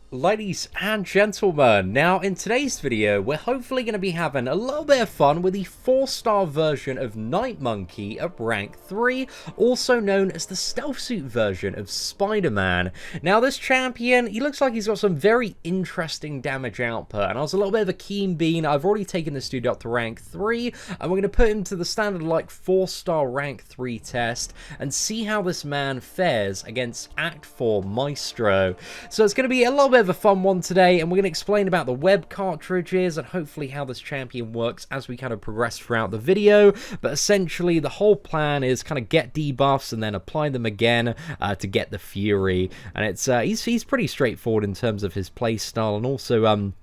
Ladies and gentlemen, now in today's video we're hopefully going to be having a little bit of fun with the 4-star version of Night Monkey at rank 3, also known as the stealth suit version of Spider-Man. Now this champion, he looks like he's got some very interesting damage output, and I was a little bit of a keen bean. I've already taken this dude up to rank 3, and we're going to put him to the standard like 4-star rank 3 test and see how this man fares against Act 4 Maestro. So it's going to be a little bit of a fun one today, and we're going to explain about the web cartridges and hopefully how this champion works as we kind of progress throughout the video. But essentially the whole plan is kind of get debuffs and then apply them again to get the Fury, and it's he's pretty straightforward in terms of his play style, and also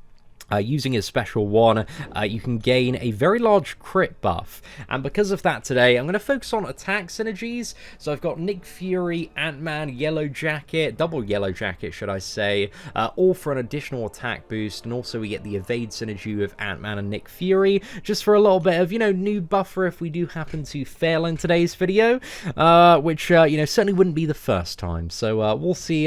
using his special one, you can gain a very large crit buff, and because of that today I'm going to focus on attack synergies. So I've got Nick Fury, Ant-Man, Yellow Jacket, double Yellow Jacket should I say, all for an additional attack boost, and also we get the evade synergy with Ant-Man and Nick Fury, just for a little bit of, new buffer if we do happen to fail in today's video, which, certainly wouldn't be the first time. So we'll see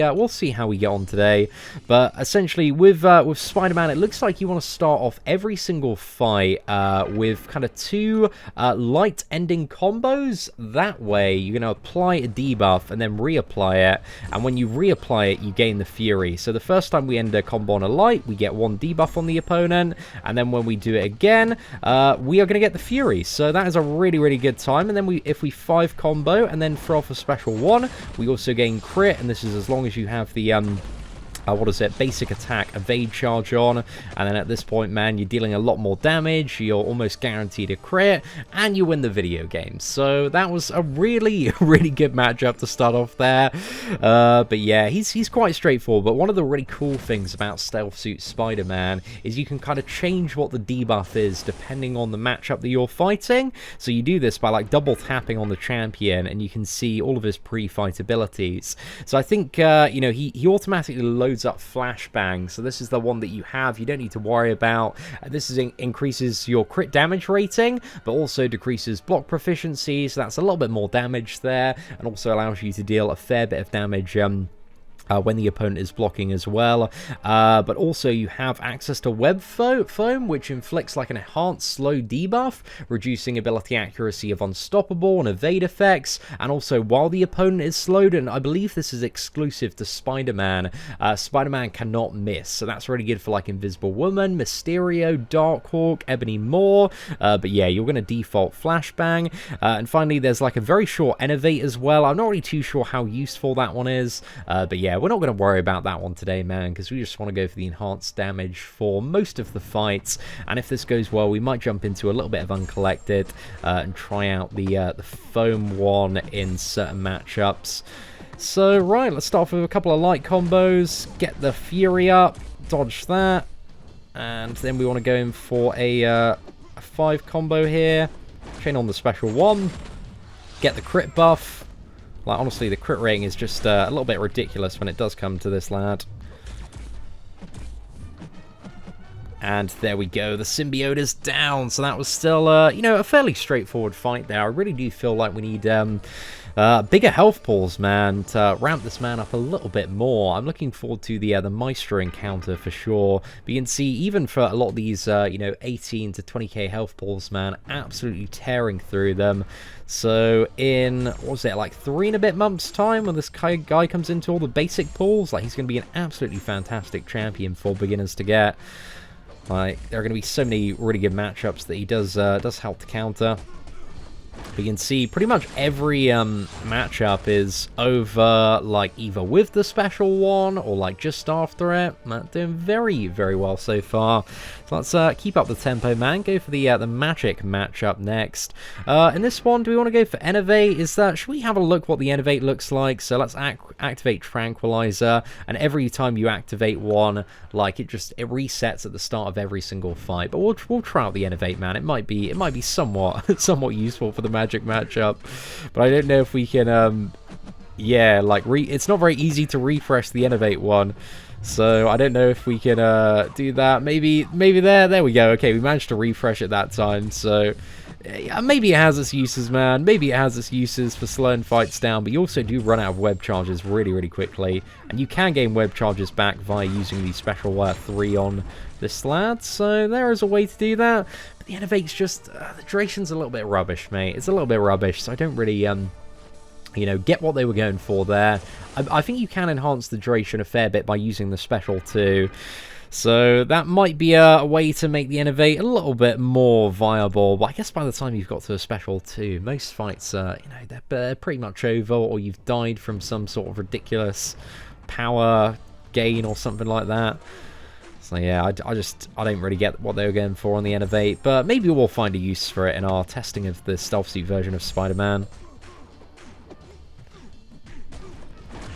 how we get on today. But essentially with Spider-Man, it looks like you want to start off every single fight with kind of two light ending combos. That way you're going to apply a debuff and then reapply it, and when you reapply it you gain the Fury. So the first time we end a combo on a light, we get one debuff on the opponent, and then when we do it again, we are going to get the Fury. So that is a really good time. And then if we 5 combo and then throw off a special one, we also gain crit, and this is as long as you have the basic attack, evade charge on, and then at this point, man, you're dealing a lot more damage, you're almost guaranteed a crit, and you win the video game. So that was a really good matchup to start off there. But yeah, he's quite straightforward, but one of the really cool things about Stealth Suit Spider-Man is you can kind of change what the debuff is depending on the matchup that you're fighting. So you do this by like double tapping on the champion, and you can see all of his pre-fight abilities. So I think, he automatically loads up flashbang, so this is the one that you have, you don't need to worry about. This increases your crit damage rating, but also decreases block proficiency, so that's a little bit more damage there, and also allows you to deal a fair bit of damage when the opponent is blocking as well. But also you have access to web foam, which inflicts like an enhanced slow debuff, reducing ability accuracy of unstoppable and evade effects, and also while the opponent is slowed, and I believe this is exclusive to Spider-Man, Spider-Man cannot miss, so that's really good for like Invisible Woman, Mysterio, Darkhawk, Ebony Maw. But yeah, you're going to default flashbang. And finally there's like a very short innovate as well. I'm not really too sure how useful that one is, but yeah, we're not going to worry about that one today, man, because we just want to go for the enhanced damage for most of the fights. And if this goes well, we might jump into a little bit of Uncollected and try out the foam one in certain matchups. So right, let's start off with a couple of light combos, get the Fury up, dodge that, and then we want to go in for a 5 combo here, chain on the special one, get the crit buff. Like, honestly, the crit rating is just a little bit ridiculous when it does come to this lad. And there we go, the symbiote is down, so that was still, a fairly straightforward fight there. I really do feel like we need bigger health pools, man, to ramp this man up a little bit more. I'm looking forward to the Maestro encounter for sure. But you can see, even for a lot of these, 18 to 20k health pools, man, absolutely tearing through them. So in, what was it, like 3 and a bit months' time, when this guy comes into all the basic pools, like, he's going to be an absolutely fantastic champion for beginners to get. Like, there are going to be so many really good matchups that he does help to counter. We can see pretty much every matchup is over, like, either with the special one or like just after it. Doing very well so far. So let's keep up the tempo, man. Go for the magic matchup next. In this one, do we want to go for Innovate? Should we have a look what the Innovate looks like? So let's activate Tranquilizer, and every time you activate one, like, it resets at the start of every single fight. But we'll try out the Innovate, man. It might be somewhat useful for the magic matchup, but I don't know if we can it's not very easy to refresh the Innovate one, so I don't know if we can do that. Maybe there we go. Okay, we managed to refresh it that time, so maybe it has its uses, man. Maybe it has its uses for slowing fights down, but you also do run out of web charges really, really quickly. And you can gain web charges back via using the special 3 on this lad, so there is a way to do that. But the Innovate's just, the duration's a little bit rubbish, mate. It's a little bit rubbish, so I don't really, you know, get what they were going for there. I think you can enhance the duration a fair bit by using the special too. So that might be a way to make the Innovate a little bit more viable. But I guess by the time you've got to a special 2, most fights, you know, they're pretty much over, or you've died from some sort of ridiculous power gain or something like that. So yeah, I don't really get what they were going for on the Innovate. But maybe we'll find a use for it in our testing of the stealth suit version of Spider-Man.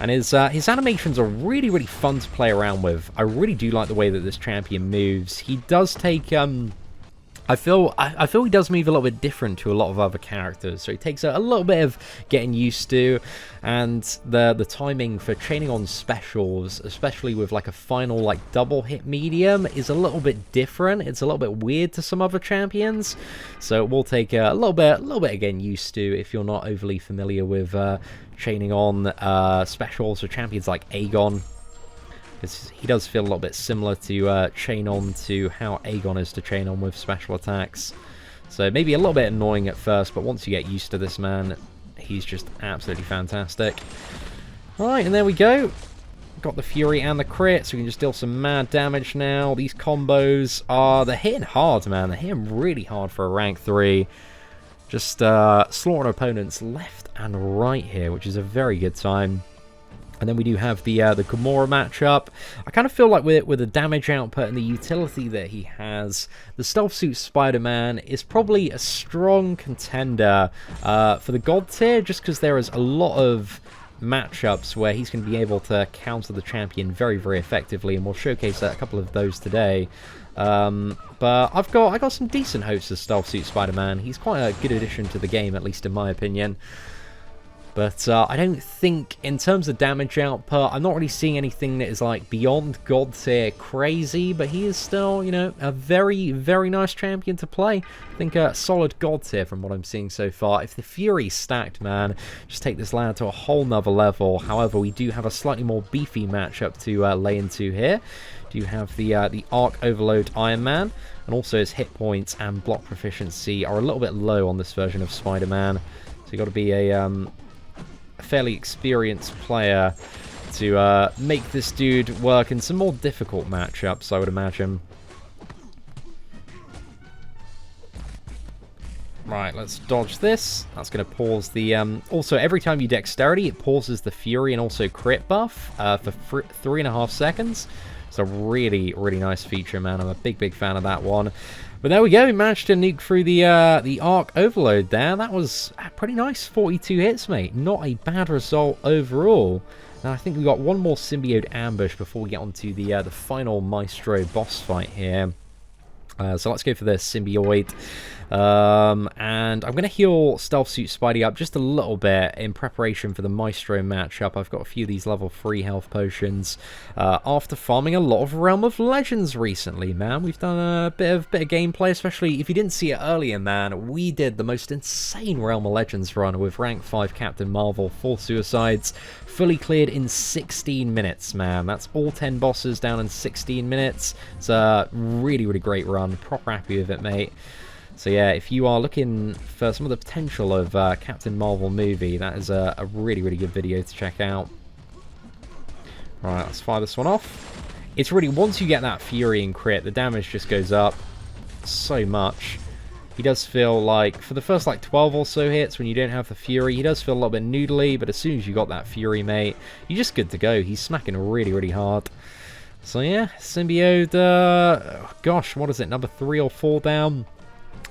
And his animations are really, really fun to play around with. I really do like the way that this champion moves. He does take, I feel he does move a little bit different to a lot of other characters. So it takes a little bit of getting used to. And the timing for chaining on specials, especially with like a final like double hit medium, is a little bit different. It's a little bit weird to some other champions. So it will take a little bit of getting used to if you're not overly familiar with chaining on specials for champions like Aegon, because he does feel a little bit similar to chain on to how Aegon is to chain on with special attacks. So maybe a little bit annoying at first, but once you get used to this man, he's just absolutely fantastic. Right, and there we go. Got the Fury and the crit, so we can just deal some mad damage now. These combos they're hitting hard, man. They're hitting really hard for a rank 3. Just slaughtering opponents left and right here, which is a very good time. And then we do have the Gamora matchup. I kind of feel like with the damage output and the utility that he has, the Stealth Suit Spider-Man is probably a strong contender for the God tier, just because there is a lot of matchups where he's going to be able to counter the champion very, very effectively, and we'll showcase a couple of those today. But I got some decent hopes of Stealth Suit Spider-Man. He's quite a good addition to the game, at least in my opinion. But I don't think, in terms of damage output, I'm not really seeing anything that is like beyond God tier crazy, but he is still, you know, a very, very nice champion to play. I think a solid God tier from what I'm seeing so far. If the Fury's stacked, man, just take this lad to a whole nother level. However, we do have a slightly more beefy matchup to lay into here. You have the Arc Overload Iron Man, and also his hit points and block proficiency are a little bit low on this version of Spider-Man. So you've got to be a fairly experienced player to make this dude work in some more difficult matchups, I would imagine. Right, let's dodge this. That's going to pause the... also, every time you dexterity, it pauses the Fury and also crit buff for 3.5 seconds. It's a really, really nice feature, man. I'm a big, big fan of that one. But there we go. We managed to nuke through the Arc Overload there. That was pretty nice. 42 hits, mate. Not a bad result overall. Now, I think we've got one more Symbiote Ambush before we get onto the final Maestro boss fight here. So let's go for the Symbiote. And I'm going to heal Stealth Suit Spidey up just a little bit in preparation for the Maestro matchup. I've got a few of these level 3 health potions after farming a lot of Realm of Legends recently, man. We've done a bit of gameplay, especially if you didn't see it earlier, man. We did the most insane Realm of Legends run with rank 5 Captain Marvel, 4 suicides, fully cleared in 16 minutes, man. That's all 10 bosses down in 16 minutes. It's a really, really great run. Proper happy with it, mate. So yeah, if you are looking for some of the potential of Captain Marvel movie, that is a really, really good video to check out. Alright, let's fire this one off. It's really, once you get that Fury and crit, the damage just goes up so much. He does feel like, for the first like 12 or so hits when you don't have the Fury, he does feel a little bit noodly, but as soon as you got that Fury, mate, you're just good to go. He's smacking really, really hard. So yeah, Symbiote, gosh, what is it, number 3 or 4 down?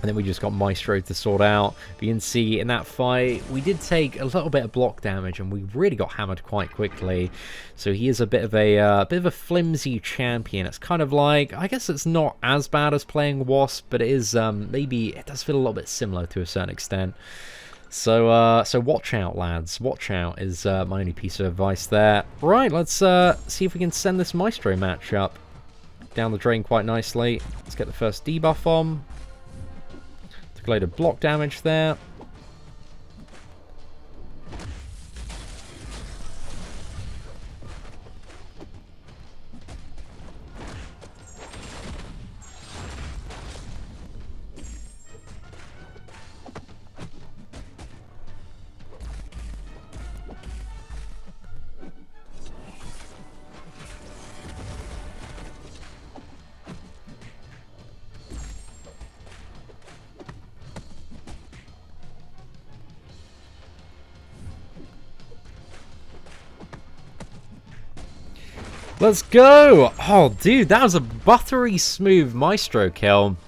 And then we just got Maestro to sort out. But you can see in that fight, we did take a little bit of block damage, and we really got hammered quite quickly. So he is a bit of a flimsy champion. It's kind of like, I guess it's not as bad as playing Wasp, but it is maybe it does feel a little bit similar to a certain extent. So so watch out, lads. Watch out is my only piece of advice there. Right, let's see if we can send this Maestro matchup down the drain quite nicely. Let's get the first debuff on. Took a load of block damage there. Let's go! Oh, dude, that was a buttery smooth Maestro kill.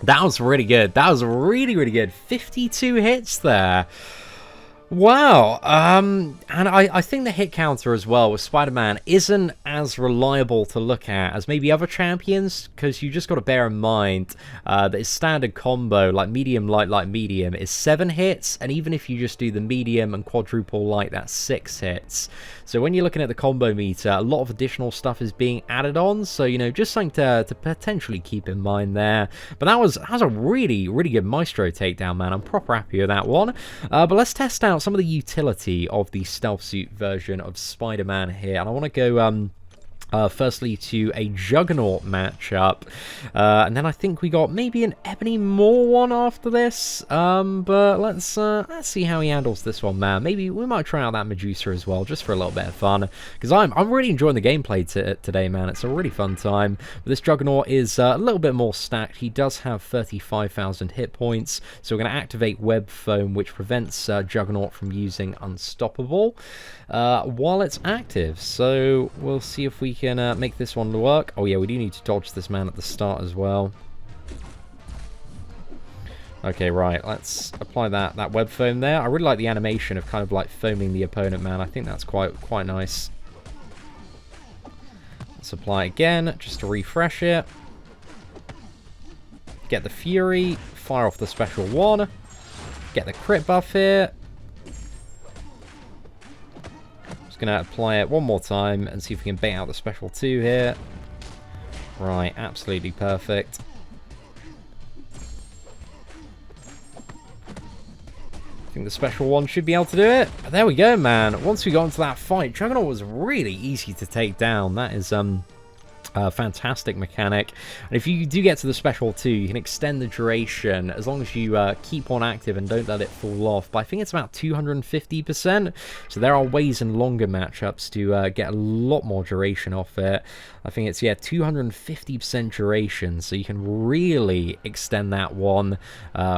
That was really good. That was really, really good. 52 hits there. Wow. And I think the hit counter as well with Spider-Man isn't as reliable to look at as maybe other champions, because you just got to bear in mind that his standard combo, like medium, light, medium, is 7 hits, and even if you just do the medium and quadruple light, that's 6 hits. So when you're looking at the combo meter, a lot of additional stuff is being added on, so, you know, just something to potentially keep in mind there. But that was a really, really good Maestro takedown, man. I'm proper happy with that one. But let's test out some of the utility of the stealth suit version of Spider-Man here, and I want to go firstly to a Juggernaut matchup, and then I think we got maybe an Ebony Maw one after this, but let's see how he handles this one, man. Maybe we might try out that Medusa as well, just for a little bit of fun, because I'm really enjoying the gameplay today, man. It's a really fun time. But this Juggernaut is a little bit more stacked. He does have 35,000 hit points, so we're going to activate Web Foam, which prevents Juggernaut from using Unstoppable while it's active. So we'll see if we can make this one work. Oh yeah, we do need to dodge this man at the start as well. Okay, right, let's apply that web foam there. I really like the animation of kind of like foaming the opponent, man. I think that's quite nice. Let's apply it again, just to refresh it. Get the Fury, fire off the special one. Get the crit buff here. Gonna apply it one more time and see if we can bait out the special 2 here. Right, absolutely perfect. I think the special 1 should be able to do it. But there we go, man. Once we got into that fight, Juggernaut was really easy to take down. That is fantastic mechanic, and if you do get to the special 2, you can extend the duration as long as you keep on active and don't let it fall off. But I think it's about 250%, so there are ways in longer matchups to get a lot more duration off it. I think it's, yeah, 250% duration, so you can really extend that one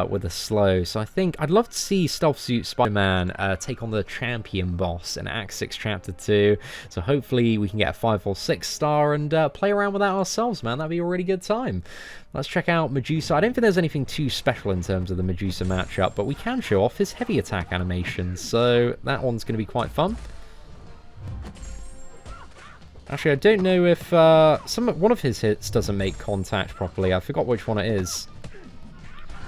with a slow. So I think I'd love to see Stealth Suit Spider-Man take on the champion boss in Act 6 Chapter 2, so hopefully we can get a 5 or 6 star and play around with that ourselves, man. That'd be a really good time. Let's check out Medusa. I don't think there's anything too special in terms of the Medusa matchup, but we can show off his heavy attack animation, so that one's going to be quite fun. Actually, I don't know if one of his hits doesn't make contact properly. I forgot which one it is.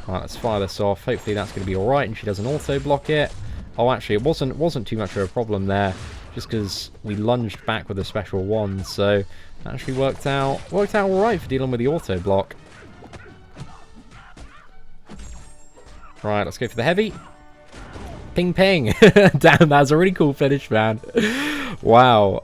Alright, let's fire this off. Hopefully that's going to be alright, and she doesn't auto-block it. Oh, actually, it wasn't too much of a problem there, just because we lunged back with a special 1, so that actually worked out alright for dealing with the auto-block. Right, let's go for the heavy. Ping ping. Damn, that was a really cool finish, man. Wow.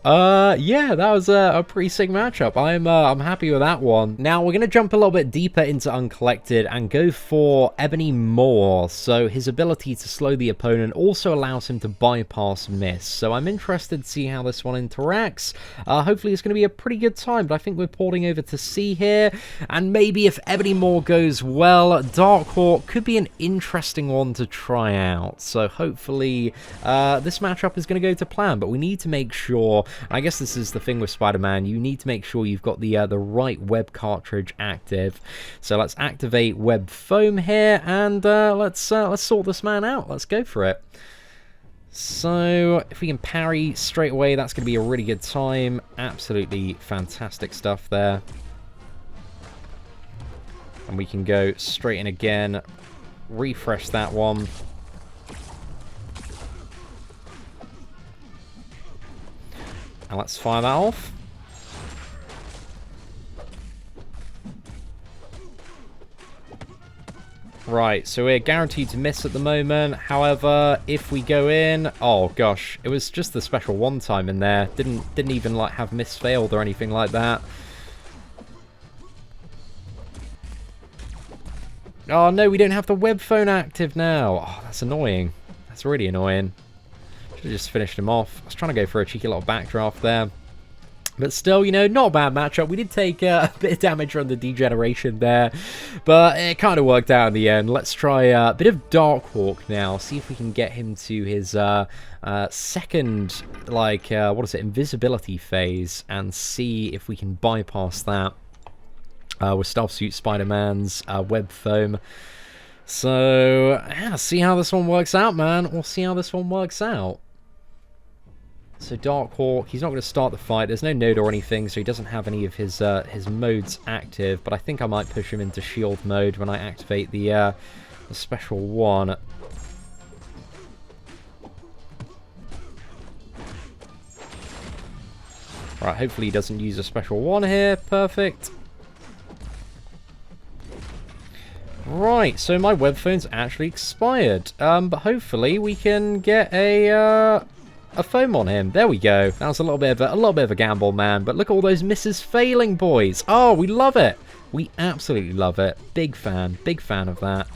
Yeah, that was a pretty sick matchup. I'm happy with that one. Now we're gonna jump a little bit deeper into Uncollected and go for Ebony Maw. So his ability to slow the opponent also allows him to bypass miss. So I'm interested to see how this one interacts. Hopefully it's gonna be a pretty good time, but I think we're porting over to C here, and maybe if Ebony Maw goes well, Dark Hawk could be an interesting one to try out. So hopefully this matchup is going to go to plan, but we need to make sure, I guess this is the thing with Spider-Man, you need to make sure you've got the right web cartridge active. So let's activate Web Foam here, and let's sort this man out. Let's go for it. So if we can parry straight away, that's going to be a really good time. Absolutely fantastic stuff there. And we can go straight in again, refresh that one. And let's fire that off. Right, so we're guaranteed to miss at the moment. However, if we go in... Oh, gosh. It was just the special one time in there. Didn't even, like, have miss failed or anything like that. Oh, no, we don't have the web phone active now. Oh, that's annoying. That's really annoying. Should have just finished him off. I was trying to go for a cheeky little backdraft there. But still, you know, not a bad matchup. We did take a bit of damage from the degeneration there, but it kind of worked out in the end. Let's try a bit of Darkhawk now, see if we can get him to his second, like, what is it, invisibility phase, and see if we can bypass that with Stealth Suit Spider-Man's web foam. So, yeah, see how this one works out, man. We'll see how this one works out. So Darkhawk, he's not going to start the fight. There's no node or anything, so he doesn't have any of his modes active. But I think I might push him into shield mode when I activate the special one. Right, hopefully he doesn't use a special one here. Perfect. Right, so my web phone's actually expired. But hopefully we can get a foam on him. There we go. That was a little bit of a gamble, man. But look at all those misses failing, boys. Oh, we love it. We absolutely love it. Big fan of that.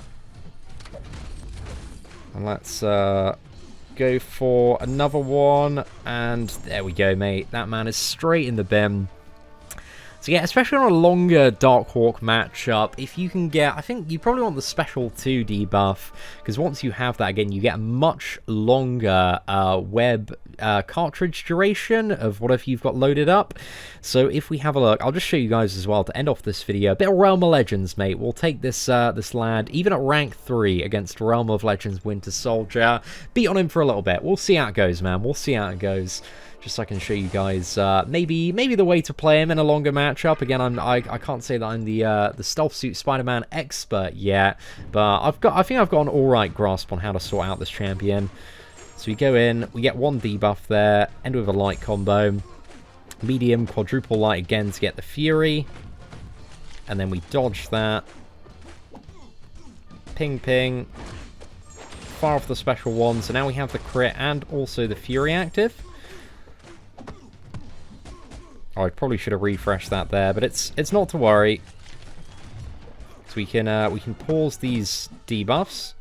And let's go for another one. And there we go, mate. That man is straight in the bin. So yeah, especially on a longer Darkhawk matchup, if you can get, I think you probably want the Special 2 debuff, because once you have that again, you get a much longer web cartridge duration of whatever you've got loaded up. So if we have a look, I'll just show you guys as well to end off this video. A bit of Realm of Legends, mate. We'll take this this lad, even at rank 3 against Realm of Legends Winter Soldier. Beat on him for a little bit. We'll see how it goes, man. We'll see how it goes. Just so I can show you guys maybe the way to play him in a longer matchup. Again, I can't say that I'm the Stealth Suit Spider-Man expert yet, but I think I've got an alright grasp on how to sort out this champion. So we go in, we get one debuff there, end with a light combo, medium, quadruple light again to get the Fury, and then we dodge that, ping ping, fire off the special one. So now we have the crit and also the Fury active. Oh, I probably should have refreshed that there, but it's not to worry. So we can pause these debuffs,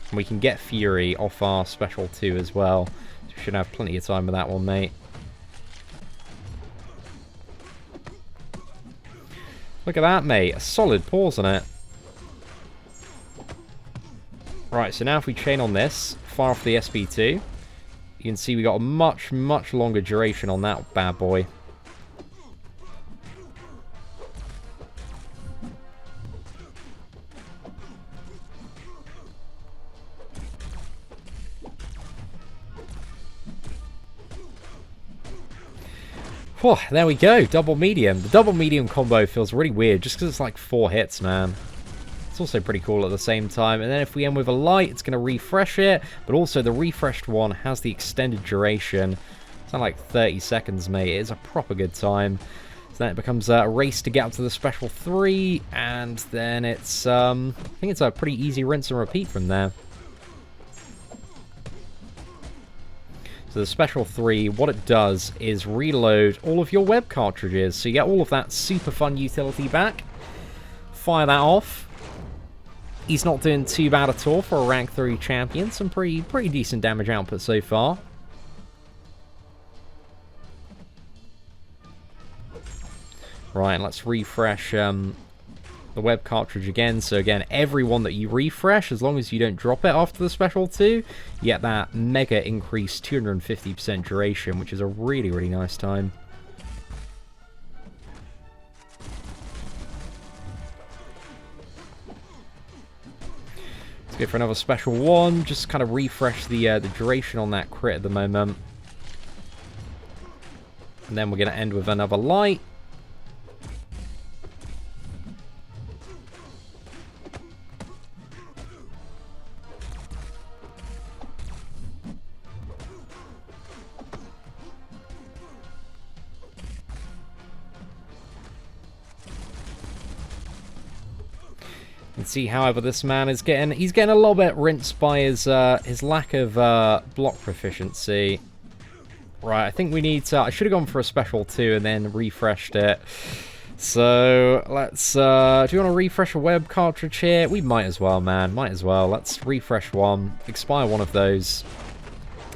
and we can get Fury off our special 2 as well. So we should have plenty of time with that one, mate. Look at that, mate. A solid pause on it. Right, so now if we chain on this, fire off the SP2. You can see we got a much longer duration on that bad boy. Whew, there we go, double medium. The double medium combo feels really weird just because it's like 4 hits, man. It's also pretty cool at the same time. And then if we end with a light, it's going to refresh it. But also the refreshed one has the extended duration. It's not like 30 seconds, mate. It's a proper good time. So then it becomes a race to get up to the special 3. And then it's, I think it's a pretty easy rinse and repeat from there. So the special 3, what it does is reload all of your web cartridges. So you get all of that super fun utility back. Fire that off. He's not doing too bad at all for a rank 3 champion. Some pretty decent damage output so far. Right, let's refresh the web cartridge again. So again, every one that you refresh, as long as you don't drop it after the special 2, you get that mega increased 250% duration, which is a really nice time. Let's go for another special one. Just kind of refresh the duration on that crit at the moment. And then we're going to end with another light. And see, however, this man is he's getting a little bit rinsed by his lack of block proficiency. Right, I think we need to... I should have gone for a special 2 and then refreshed it. So, let's... do you want to refresh a web cartridge here? We might as well, man. Might as well. Let's refresh one. Expire one of those.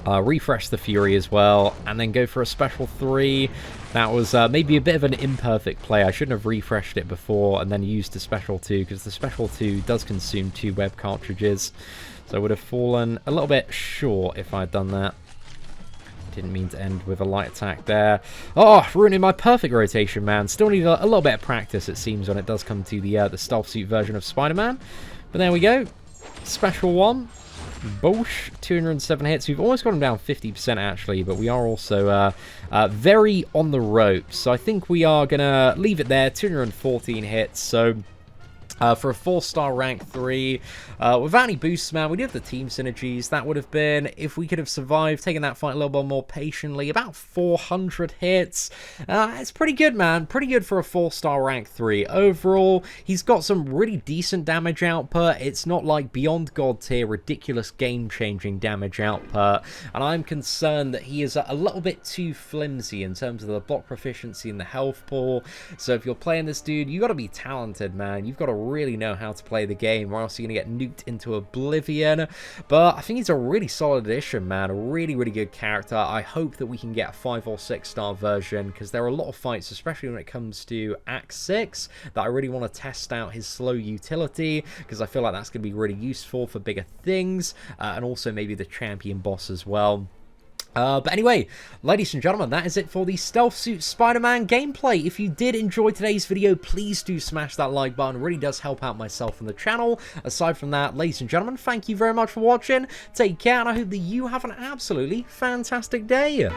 Refresh the Fury as well. And then go for a special 3. That was maybe a bit of an imperfect play. I shouldn't have refreshed it before and then used the special 2, because the special 2 does consume 2 web cartridges. So I would have fallen a little bit short if I had done that. Didn't mean to end with a light attack there. Oh, ruining my perfect rotation, man. Still need a little bit of practice, it seems, when it does come to the stealth suit version of Spider-Man. But there we go. Special 1. Bosh, 207 hits. We've almost got him down 50% actually, but we are also very on the ropes. So I think we are going to leave it there. 214 hits. So... for a 4-star rank 3, without any boosts, man, we do have the team synergies. That would have been, if we could have survived, taking that fight a little bit more patiently, about 400 hits. It's pretty good, man. Pretty good for a 4-star rank 3. Overall, he's got some really decent damage output. It's not like beyond god tier, ridiculous game-changing damage output. And I'm concerned that he is a little bit too flimsy in terms of the block proficiency and the health pool. So if you're playing this dude, you got to be talented, man. You've got to really know how to play the game, or else you're going to get nuked into oblivion. But I think he's a really solid addition, man. A really, really good character. I hope that we can get a 5 or 6-star version, because there are a lot of fights, especially when it comes to Act 6, that I really want to test out his slow utility, because I feel like that's going to be really useful for bigger things, and also maybe the champion boss as well. But anyway, ladies and gentlemen, that is it for the Stealth Suit Spider-Man gameplay. If you did enjoy today's video, please do smash that like button. It really does help out myself and the channel. Aside from that, ladies and gentlemen, thank you very much for watching. Take care, and I hope that you have an absolutely fantastic day.